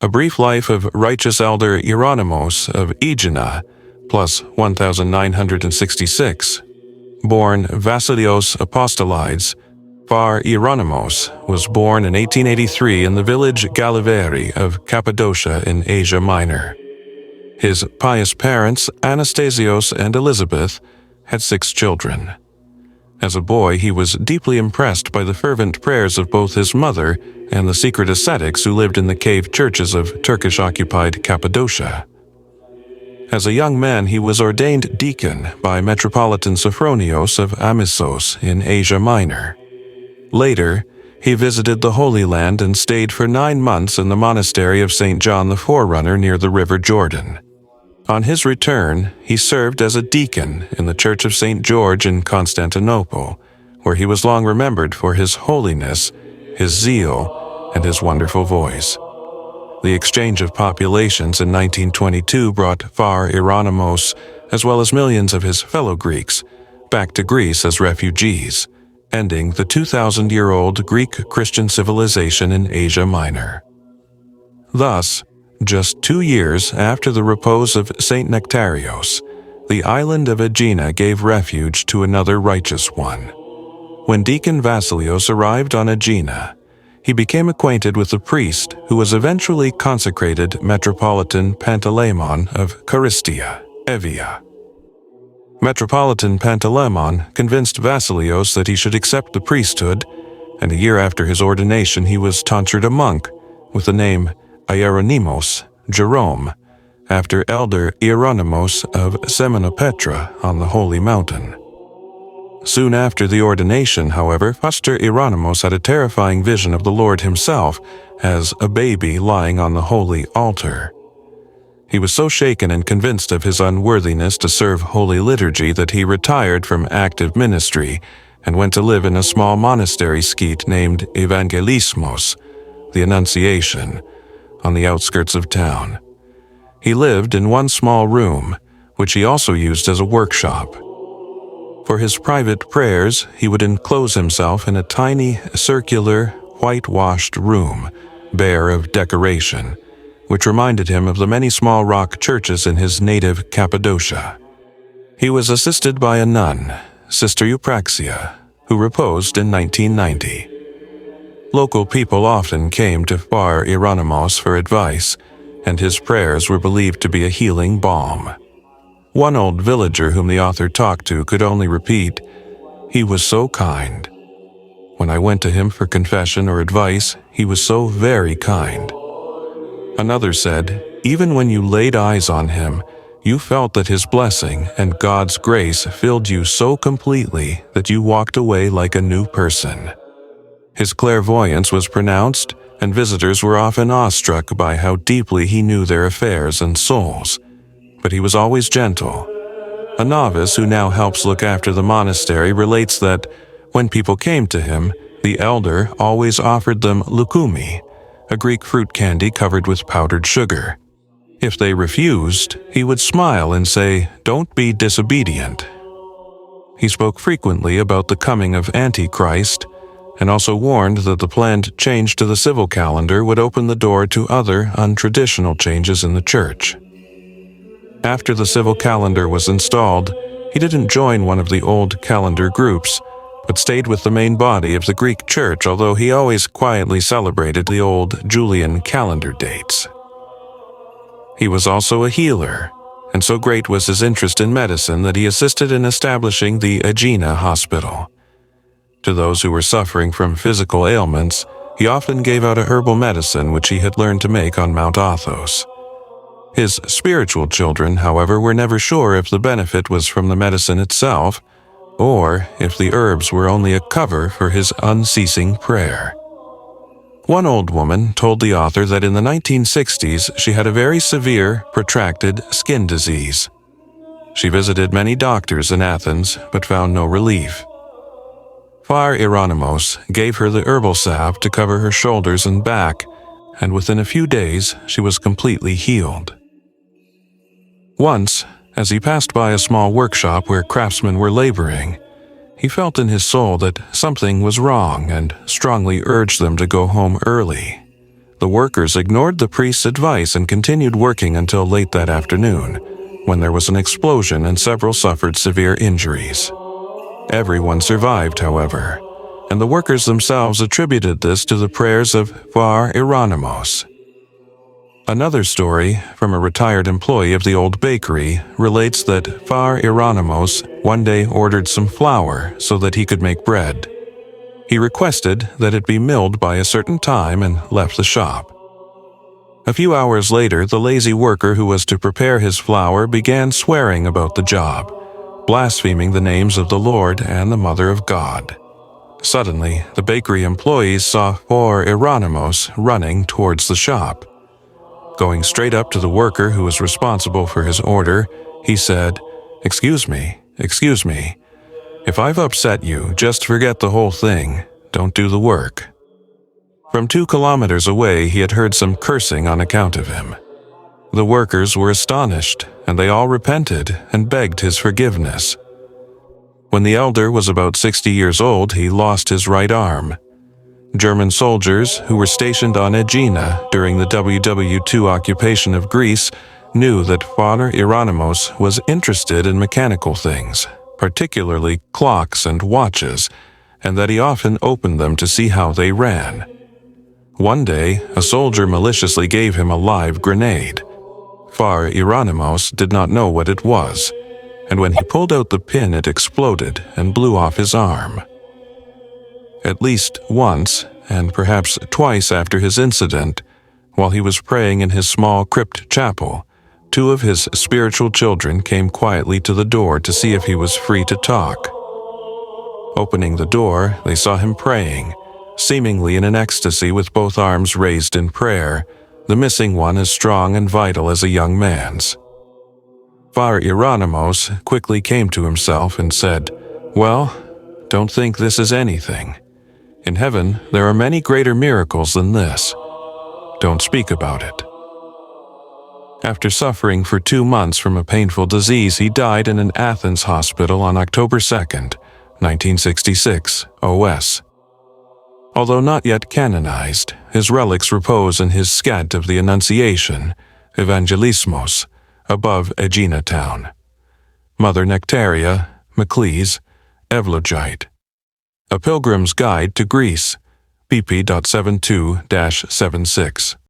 A Brief Life of Righteous Elder Ieronymos of Aegina, plus 1966. Born Vasilios Apostolides, Far Ieronymos was born in 1883 in the village Galiveri of Cappadocia in Asia Minor. His pious parents, Anastasios and Elizabeth, had 6 children. As a boy, he was deeply impressed by the fervent prayers of both his mother and the secret ascetics who lived in the cave churches of Turkish-occupied Cappadocia. As a young man, he was ordained deacon by Metropolitan Sophronios of Amissos in Asia Minor. Later, he visited the Holy Land and stayed for 9 months in the monastery of St. John the Forerunner near the River Jordan. On his return, he served as a deacon in the Church of St. George in Constantinople, where he was long remembered for his holiness, his zeal, and his wonderful voice. The exchange of populations in 1922 brought Far Ieronymos, as well as millions of his fellow Greeks, back to Greece as refugees, ending the 2,000-year-old Greek Christian civilization in Asia Minor. Thus, just 2 years after the repose of Saint Nectarios, the island of Aegina gave refuge to another righteous one. When Deacon Vasilios arrived on Aegina, he became acquainted with the priest who was eventually consecrated Metropolitan Panteleimon of Charistia, Evia. Metropolitan Panteleimon convinced Vasilios that he should accept the priesthood, and a year after his ordination he was tonsured a monk with the name Ieronymos, Jerome, after Elder Ieronymos of Semenopetra on the Holy Mountain. Soon after the ordination, however, Pastor Ieronymos had a terrifying vision of the Lord himself as a baby lying on the holy altar. He was so shaken and convinced of his unworthiness to serve Holy Liturgy that he retired from active ministry and went to live in a small monastery skete named Evangelismos, the Annunciation, on the outskirts of town. He lived in one small room, which he also used as a workshop. For his private prayers, he would enclose himself in a tiny, circular, whitewashed room, bare of decoration, which reminded him of the many small rock churches in his native Cappadocia. He was assisted by a nun, Sister Eupraxia, who reposed in 1990. Local people often came to Far Ieronymos for advice, and his prayers were believed to be a healing balm. One old villager whom the author talked to could only repeat, "He was so kind. When I went to him for confession or advice, he was so very kind." Another said, "Even when you laid eyes on him, you felt that his blessing and God's grace filled you so completely that you walked away like a new person." His clairvoyance was pronounced, and visitors were often awestruck by how deeply he knew their affairs and souls. But he was always gentle. A novice who now helps look after the monastery relates that, when people came to him, the elder always offered them lukumi, a Greek fruit candy covered with powdered sugar. If they refused, he would smile and say, "Don't be disobedient." He spoke frequently about the coming of Antichrist, and also warned that the planned change to the civil calendar would open the door to other untraditional changes in the church. After the civil calendar was installed, he didn't join one of the old calendar groups, but stayed with the main body of the Greek church, although he always quietly celebrated the old Julian calendar dates. He was also a healer, and so great was his interest in medicine that he assisted in establishing the Aegina Hospital. To those who were suffering from physical ailments, he often gave out a herbal medicine which he had learned to make on Mount Athos. His spiritual children, however, were never sure if the benefit was from the medicine itself, or if the herbs were only a cover for his unceasing prayer. One old woman told the author that in the 1960s she had a very severe, protracted skin disease. She visited many doctors in Athens, but found no relief. Far Ieronymos gave her the herbal salve to cover her shoulders and back, and within a few days she was completely healed. Once, as he passed by a small workshop where craftsmen were laboring, he felt in his soul that something was wrong and strongly urged them to go home early. The workers ignored the priest's advice and continued working until late that afternoon, when there was an explosion and several suffered severe injuries. Everyone survived, however, and the workers themselves attributed this to the prayers of Var Ieronymos. Another story from a retired employee of the old bakery relates that Var Ieronymos one day ordered some flour so that he could make bread. He requested that it be milled by a certain time and left the shop. A few hours later, the lazy worker who was to prepare his flour began swearing about the job, blaspheming the names of the Lord and the Mother of God. Suddenly, the bakery employees saw Var Ieronymos running towards the shop. Going straight up to the worker who was responsible for his order, he said, excuse me. If I've upset you, just forget the whole thing. Don't do the work." From 2 kilometers away, he had heard some cursing on account of him. The workers were astonished, and they all repented and begged his forgiveness. When the elder was about 60 years old, he lost his right arm. German soldiers who were stationed on Aegina during the WW2 occupation of Greece knew that Father Ieronymos was interested in mechanical things, particularly clocks and watches, and that he often opened them to see how they ran. One day, a soldier maliciously gave him a live grenade. Father Ieronymos did not know what it was, and when he pulled out the pin, it exploded and blew off his arm. At least once, and perhaps twice after his incident, while he was praying in his small crypt chapel, 2 of his spiritual children came quietly to the door to see if he was free to talk. Opening the door, they saw him praying, seemingly in an ecstasy with both arms raised in prayer, the missing one as strong and vital as a young man's. Father Ieronymos quickly came to himself and said, "Well, don't think this is anything. In heaven, there are many greater miracles than this. Don't speak about it." After suffering for 2 months from a painful disease, he died in an Athens hospital on October 2nd, 1966, OS. Although not yet canonized, his relics repose in his scat of the Annunciation, Evangelismos, above Aegina town. Mother Nectaria, Maclise, Evlogite. A Pilgrim's Guide to Greece, pp.72-76.